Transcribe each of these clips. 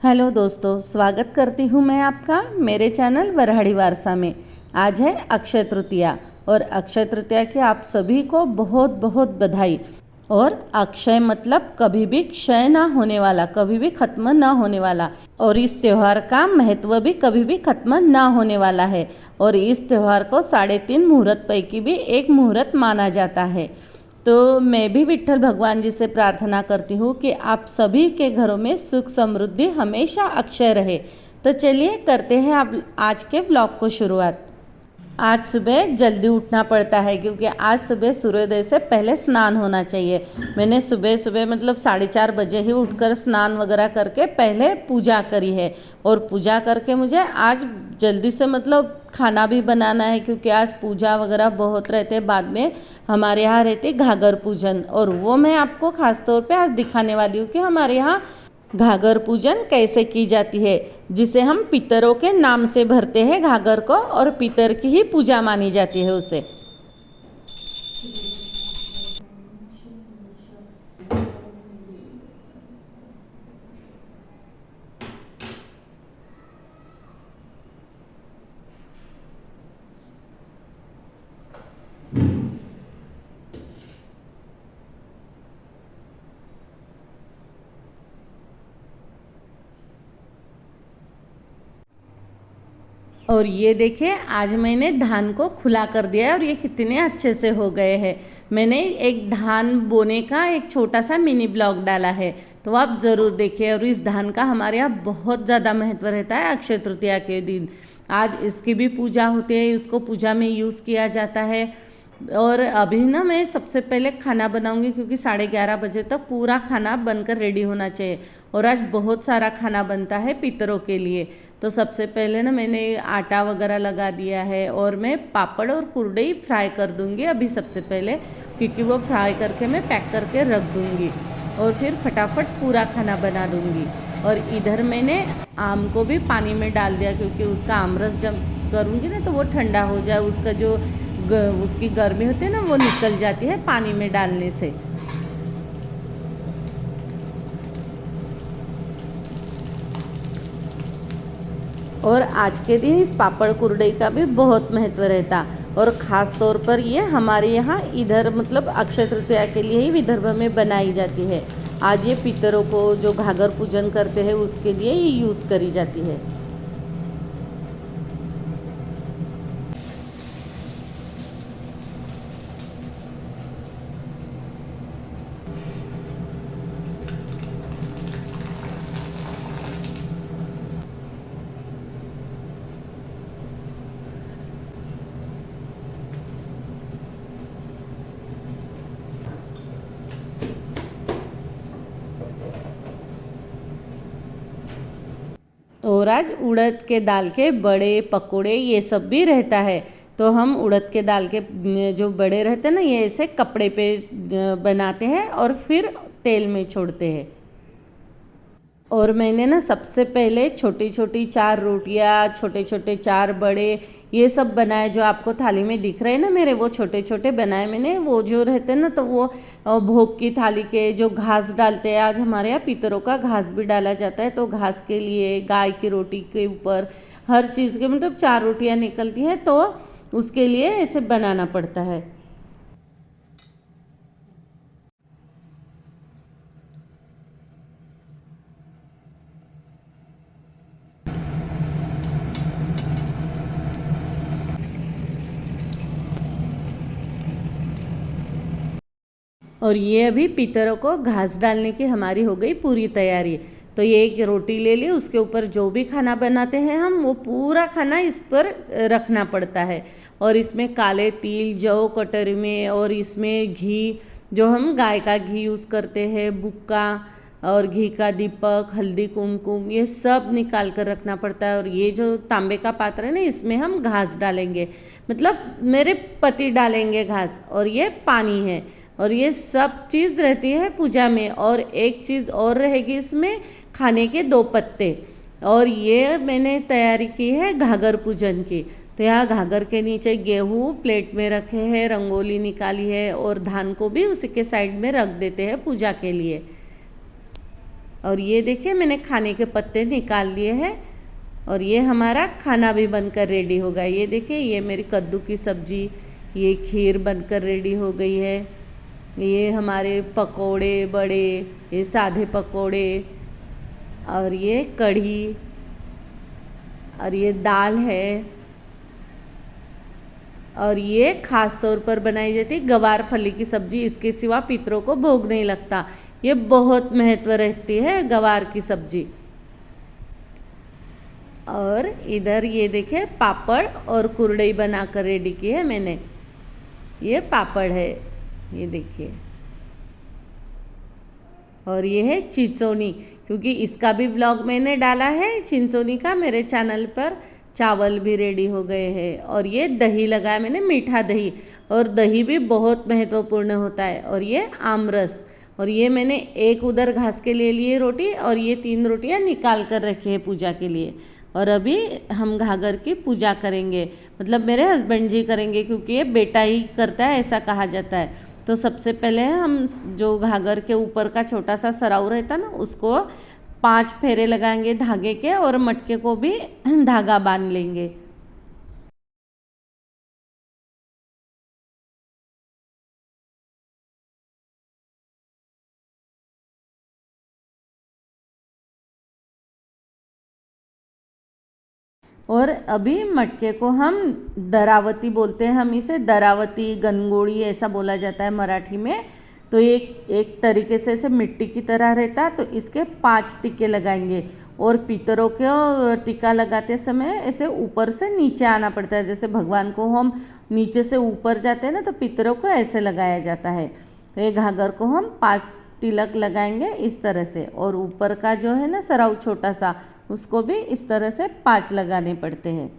Hello दोस्तों, स्वागत करती हूँ मैं आपका मेरे चैनल वरहड़ी वारसा में। आज है अक्षय तृतीया और अक्षय तृतीया की आप सभी को बहुत बहुत बधाई। और अक्षय मतलब कभी भी क्षय ना होने वाला, कभी भी खत्म ना होने वाला। और इस त्यौहार का महत्व भी कभी भी खत्म ना होने वाला है। और इस त्यौहार को 3.5 मुहूर्त पैकी भी एक मुहूर्त माना जाता है। तो मैं भी विट्ठल भगवान जी से प्रार्थना करती हूँ कि आप सभी के घरों में सुख समृद्धि हमेशा अक्षय रहे। तो चलिए करते हैं आप आज के ब्लॉग को शुरुआत। आज सुबह जल्दी उठना पड़ता है क्योंकि आज सुबह सूर्योदय से पहले स्नान होना चाहिए। मैंने सुबह सुबह मतलब 4:30 बजे ही उठकर स्नान वगैरह करके पहले पूजा करी है। और पूजा करके मुझे आज जल्दी से मतलब खाना भी बनाना है क्योंकि आज पूजा वगैरह बहुत रहते हैं। बाद में हमारे यहाँ रहते घागर पूजन, और वो मैं आपको ख़ास तौर पे आज दिखाने वाली हूँ कि हमारे यहाँ घागर पूजन कैसे की जाती है, जिसे हम पितरों के नाम से भरते हैं घागर को, और पितर की ही पूजा मानी जाती है उसे। और ये देखिए आज मैंने धान को खुला कर दिया है और ये कितने अच्छे से हो गए हैं। मैंने एक धान बोने का एक छोटा सा मिनी ब्लॉग डाला है, तो आप ज़रूर देखिए। और इस धान का हमारे यहाँ बहुत ज़्यादा महत्व रहता है। अक्षय तृतीया के दिन आज इसकी भी पूजा होती है, उसको पूजा में यूज़ किया जाता है। और अभी ना मैं सबसे पहले खाना बनाऊंगी क्योंकि 11:30 बजे तक पूरा खाना बनकर रेडी होना चाहिए। और आज बहुत सारा खाना बनता है पितरों के लिए। तो सबसे पहले ना मैंने आटा वगैरह लगा दिया है और मैं पापड़ और कुरडई फ्राई कर दूंगी अभी सबसे पहले, क्योंकि वो फ्राई करके मैं पैक करके रख दूंगी और फिर फटाफट पूरा खाना बना दूंगी। और इधर मैंने आम को भी पानी में डाल दिया क्योंकि उसका आमरस जब करूँगी ना तो वो ठंडा हो जाए, उसका जो उसकी गर्मी होती है ना वो निकल जाती है पानी में डालने से। और आज के दिन इस पापड़ कुरडई का भी बहुत महत्व रहता, और ख़ास तौर पर ये हमारे यहाँ इधर मतलब अक्षय तृतीया के लिए ही विदर्भ में बनाई जाती है। आज ये पितरों को जो घागर पूजन करते हैं उसके लिए ये यूज़ करी जाती है। और आज उड़द के दाल के बड़े पकोड़े ये सब भी रहता है। तो हम उड़द के दाल के जो बड़े रहते हैं ना, ये ऐसे कपड़े पे बनाते हैं और फिर तेल में छोड़ते हैं। और मैंने ना सबसे पहले छोटी छोटी 4 रोटियां, छोटे छोटे 4 बड़े, ये सब बनाए जो आपको थाली में दिख रहे हैं ना मेरे, वो छोटे छोटे बनाए मैंने। वो जो रहते हैं ना तो वो भोग की थाली के जो घास डालते हैं, आज हमारे यहाँ पितरों का घास भी डाला जाता है। तो घास के लिए गाय की रोटी के ऊपर हर चीज़ के मतलब 4 रोटियाँ निकलती हैं, तो उसके लिए ऐसे बनाना पड़ता है। और ये अभी पितरों को घास डालने की हमारी हो गई पूरी तैयारी। तो ये एक रोटी ले ली, उसके ऊपर जो भी खाना बनाते हैं हम वो पूरा खाना इस पर रखना पड़ता है। और इसमें काले तिल, जौ कटोरी में, और इसमें घी जो हम गाय का घी यूज़ करते हैं, बुक्का और घी का दीपक, हल्दी कुमकुम, ये सब निकाल कर रखना पड़ता है। और ये जो तांबे का पात्र है ना, इसमें हम घास डालेंगे, मतलब मेरे पति डालेंगे घास, और ये पानी है। और ये सब चीज़ रहती है पूजा में। और एक चीज़ और रहेगी इसमें, खाने के 2 पत्ते। और ये मैंने तैयारी की है घागर पूजन की। तो यहाँ घागर के नीचे गेहूँ प्लेट में रखे हैं, रंगोली निकाली है, और धान को भी उसी के साइड में रख देते हैं पूजा के लिए। और ये देखिए मैंने खाने के पत्ते निकाल लिए हैं और ये हमारा खाना भी बनकर रेडी हो गया। ये देखिए ये मेरी कद्दू की सब्ज़ी, ये खीर बनकर रेडी हो गई है। ये हमारे पकोड़े बड़े, ये सादे पकोड़े, और ये कढ़ी, और ये दाल है, और ये खास तौर पर बनाई जाती है गवार फली की सब्जी। इसके सिवा पितरों को भोग नहीं लगता। ये बहुत महत्व रहती है गवार की सब्जी। और इधर ये देखिए पापड़ और कुरडई बनाकर रेडी की है मैंने। ये पापड़ है, ये देखिए। और ये है चिंचोनी, क्योंकि इसका भी ब्लॉग मैंने डाला है चिंचोनी का मेरे चैनल पर। चावल भी रेडी हो गए हैं। और ये दही लगाया मैंने, मीठा दही, और दही भी बहुत महत्वपूर्ण होता है। और ये आमरस, और ये मैंने एक उधर घास के ले लिए रोटी, और ये 3 रोटियां निकाल कर रखी है पूजा के लिए। और अभी हम घाघर की पूजा करेंगे, मतलब मेरे हस्बैंड जी करेंगे, क्योंकि ये बेटा ही करता है ऐसा कहा जाता है। तो सबसे पहले हम जो घाघर के ऊपर का छोटा सा सराउ रहता ना, उसको 5 फेरे लगाएंगे धागे के, और मटके को भी धागा बांध लेंगे। और अभी मटके को हम दरावती बोलते हैं, हम इसे दरावती गनगोड़ी ऐसा बोला जाता है मराठी में। तो एक एक तरीके से इसे मिट्टी की तरह रहता है, तो इसके 5 टिक्के लगाएंगे। और पितरों को टिक्का लगाते समय ऐसे ऊपर से नीचे आना पड़ता है, जैसे भगवान को हम नीचे से ऊपर जाते हैं ना, तो पितरों को ऐसे लगाया जाता है। तो ये घाघर को हम 5 तिलक लगाएंगे इस तरह से, और ऊपर का जो है ना सराउ छोटा सा, उसको भी इस तरह से 5 लगाने पड़ते हैं।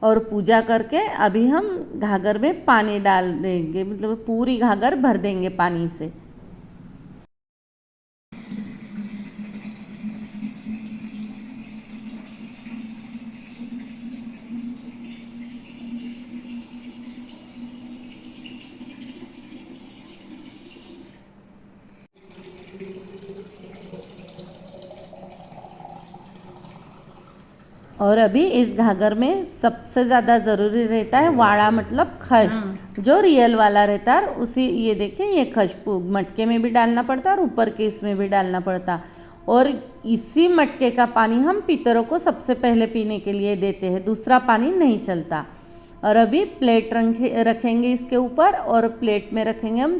और पूजा करके अभी हम घाघर में पानी डाल देंगे, मतलब पूरी घाघर भर देंगे पानी से। और अभी इस घाघर में सबसे ज़्यादा ज़रूरी रहता है वाड़ा, मतलब खश, जो रियल वाला रहता है। उसी ये देखिए ये खश मटके में भी डालना पड़ता है और ऊपर के इसमें भी डालना पड़ता। और इसी मटके का पानी हम पितरों को सबसे पहले पीने के लिए देते हैं, दूसरा पानी नहीं चलता। और अभी प्लेट रखेंगे इसके ऊपर, और प्लेट में रखेंगे हम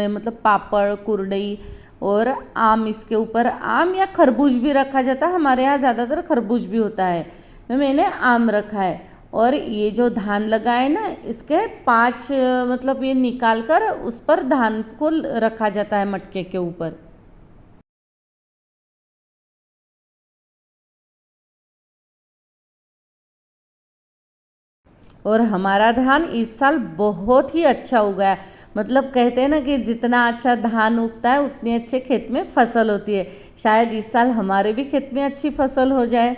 मतलब पापड़, कुरडई और आम। इसके ऊपर आम या खरबूज भी रखा जाता है, हमारे यहाँ ज़्यादातर खरबूज भी होता है, तो मैंने आम रखा है। और ये जो धान लगा है ना, इसके 5 मतलब ये निकाल कर उस पर धान को रखा जाता है मटके के ऊपर। और हमारा धान इस साल बहुत ही अच्छा उगा है। मतलब कहते हैं ना कि जितना अच्छा धान उगता है उतनी अच्छे खेत में फसल होती है। शायद इस साल हमारे भी खेत में अच्छी फसल हो जाए।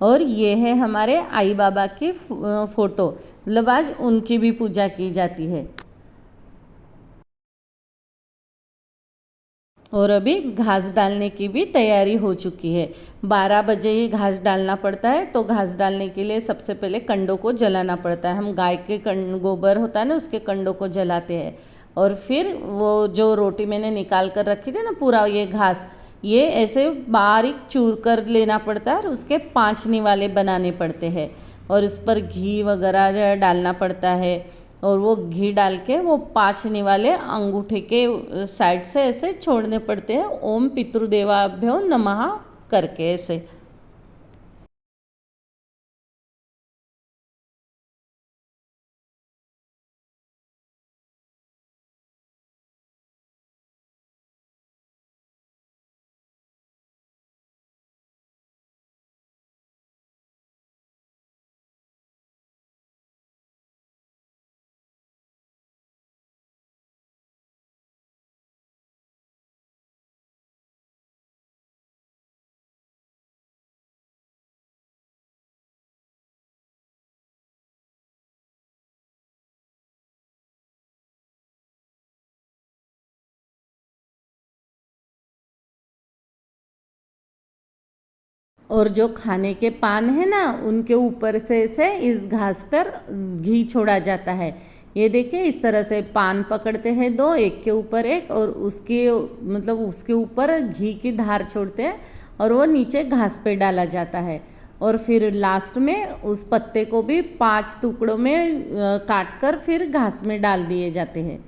और ये है हमारे आई बाबा की फ़ोटो, मतलब आज उनकी भी पूजा की जाती है। और अभी घास डालने की भी तैयारी हो चुकी है। 12 बजे ही घास डालना पड़ता है। तो घास डालने के लिए सबसे पहले कंडों को जलाना पड़ता है। हम गाय के गोबर होता है ना, उसके कंडों को जलाते हैं। और फिर वो जो रोटी मैंने निकाल कर रखी थी ना, पूरा ये घास, ये ऐसे बारीक चूर कर लेना पड़ता है, और उसके 5 निवाले बनाने पड़ते हैं। और इस पर घी वगैरह जो है डालना पड़ता है। और वो घी डाल के वो 5 निवाले अंगूठे के साइड से ऐसे छोड़ने पड़ते हैं, ओम पितृदेवाभ्यो नमः करके ऐसे। और जो खाने के पान है ना, उनके ऊपर से इस घास पर घी छोड़ा जाता है। ये देखिए, इस तरह से पान पकड़ते हैं दो, एक के ऊपर एक, और उसके ऊपर घी की धार छोड़ते हैं और वो नीचे घास पे डाला जाता है। और फिर लास्ट में उस पत्ते को भी 5 टुकड़ों में काट कर फिर घास में डाल दिए जाते हैं।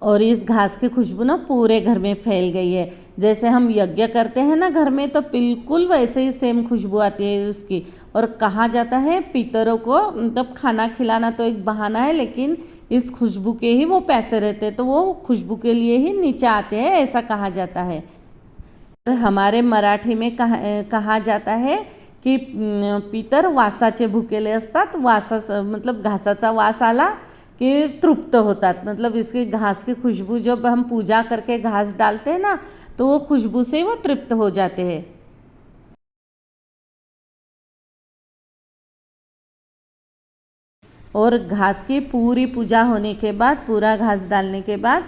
और इस घास की खुशबू ना पूरे घर में फैल गई है। जैसे हम यज्ञ करते हैं ना घर में, तो बिल्कुल वैसे ही सेम खुशबू आती है इसकी। और कहा जाता है पितरों को मतलब खाना खिलाना तो एक बहाना है, लेकिन इस खुशबू के ही वो पैसे रहते हैं, तो वो खुशबू के लिए ही नीचे आते हैं, ऐसा कहा जाता है। और हमारे मराठी में कहा जाता है की पितर वासाचे भुकेले असतात, मतलब घासाचा वास आला कि तृप्त होतात। मतलब इसकी घास की खुशबू, जब हम पूजा करके घास डालते हैं ना, तो वो खुशबू से वो तृप्त हो जाते हैं। और घास की पूरी पूजा होने के बाद, पूरा घास डालने के बाद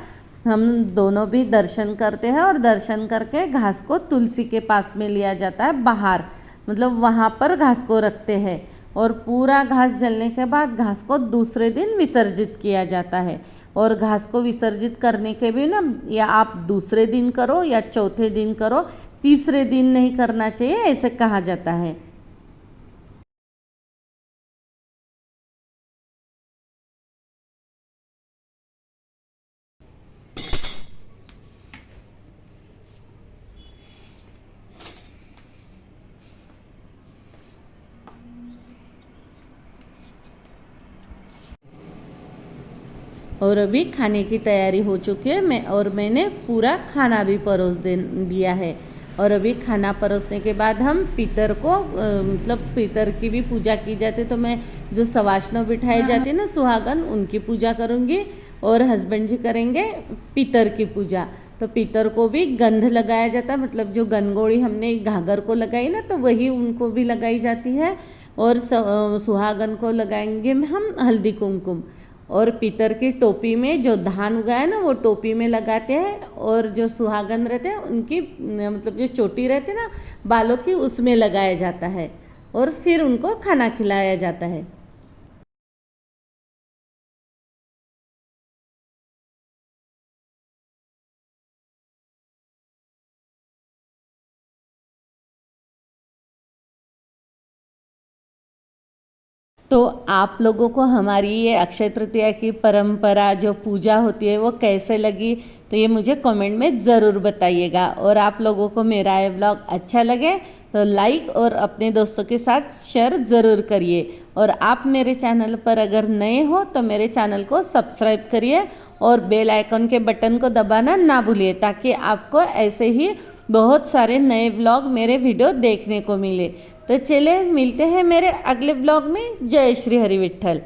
हम दोनों भी दर्शन करते हैं, और दर्शन करके घास को तुलसी के पास में लिया जाता है बाहर, मतलब वहाँ पर घास को रखते हैं। और पूरा घास जलने के बाद घास को दूसरे दिन विसर्जित किया जाता है। और घास को विसर्जित करने के भी ना, या आप दूसरे दिन करो या चौथे दिन करो, तीसरे दिन नहीं करना चाहिए, ऐसे कहा जाता है। और अभी खाने की तैयारी हो चुकी है, मैंने पूरा खाना भी परोस दिया है। और अभी खाना परोसने के बाद हम पितर को मतलब पितर की भी पूजा की जाती है। तो मैं जो सवाष्ण बिठाई जाती है ना, सुहागन, उनकी पूजा करूँगी, और हस्बैंड जी करेंगे पितर की पूजा। तो पितर को भी गंध लगाया जाता है, मतलब जो गनगोड़ी हमने घाघर को लगाई ना, तो वही उनको भी लगाई जाती है। और सुहागन को लगाएंगे हम हल्दी कुमकुम। और पीतर की टोपी में जो धान उगाया ना, वो टोपी में लगाते हैं। और जो सुहागन रहते हैं उनकी मतलब जो चोटी रहती है ना बालों की, उसमें लगाया जाता है, और फिर उनको खाना खिलाया जाता है। तो आप लोगों को हमारी ये अक्षय तृतीया की परंपरा जो पूजा होती है वो कैसे लगी, तो ये मुझे कमेंट में ज़रूर बताइएगा। और आप लोगों को मेरा ये व्लॉग अच्छा लगे तो लाइक और अपने दोस्तों के साथ शेयर ज़रूर करिए। और आप मेरे चैनल पर अगर नए हो तो मेरे चैनल को सब्सक्राइब करिए, और बेल आइकन के बटन को दबाना ना भूलिए, ताकि आपको ऐसे ही बहुत सारे नए व्लॉग, मेरे वीडियो देखने को मिले। तो चले मिलते हैं मेरे अगले ब्लॉग में। जय श्री हरि विठ्ठल।